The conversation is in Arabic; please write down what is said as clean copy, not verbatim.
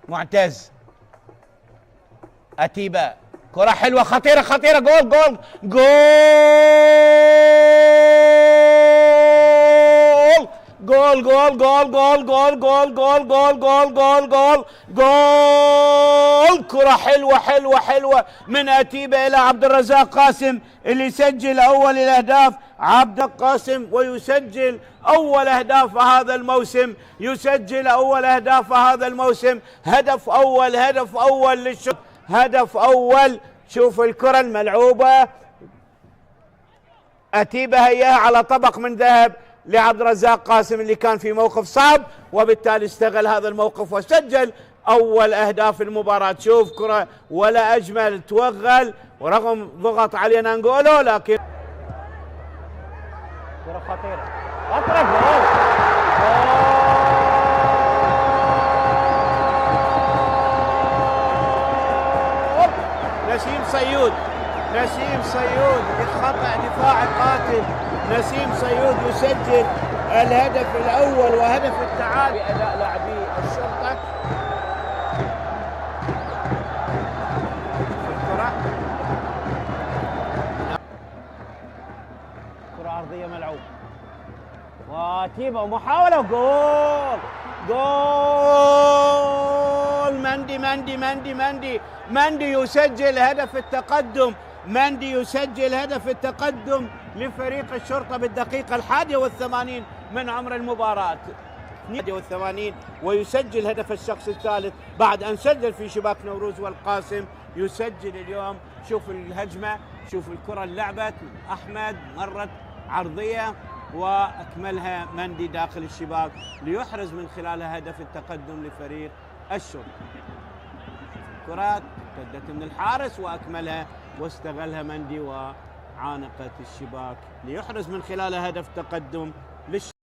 معتز. أتيبة، كرة حلوة خطيرة خطيرة، جول جول جول جول جول جول جول جول جول جول جول جول جول جول جول. كرة حلوة حلوة حلوة من أتيبة إلى عبد الرزاق قاسم اللي يسجل أول الأهداف. عبد قاسم ويسجل أول أهداف هذا الموسم، يسجل أول أهداف هذا الموسم. هدف أول للشوط، هدف أول. شوف الكرة الملعوبة، أتيبة هياها على طبق من ذهب لعبد الرزاق قاسم اللي كان في موقف صعب، وبالتالي استغل هذا الموقف وسجل أول أهداف المباراة. شوف كرة ولا أجمل، توغل ورغم ضغط علينا نقوله، لكن كرة خطيرة، أطرق جول. نسيم صيود، نسيم صيود بخطأ دفاعي قاتل. نسيم صيود يسجل الهدف الأول وهدف التعادل بأداء لاعبي الشرطة. كرة عرضية ملعوبة وتيبة ومحاولة جول جول. مندي يسجل هدف التقدم. مندي يسجل هدف التقدم لفريق الشرطة بالدقيقة 81 من عمر المباراة، 81، ويسجل هدف الشخص الثالث بعد أن سجل في شباك نوروز والقاسم. يسجل اليوم. شوف الهجمة، شوف الكرة اللعبت أحمد، مرت عرضية وأكملها مندي داخل الشباك ليحرز من خلالها هدف التقدم لفريق الشرطة. كرات ارتدت من الحارس وأكملها واستغلها مندي وعانقت الشباك ليحرز من خلالها هدف تقدم للشرطة.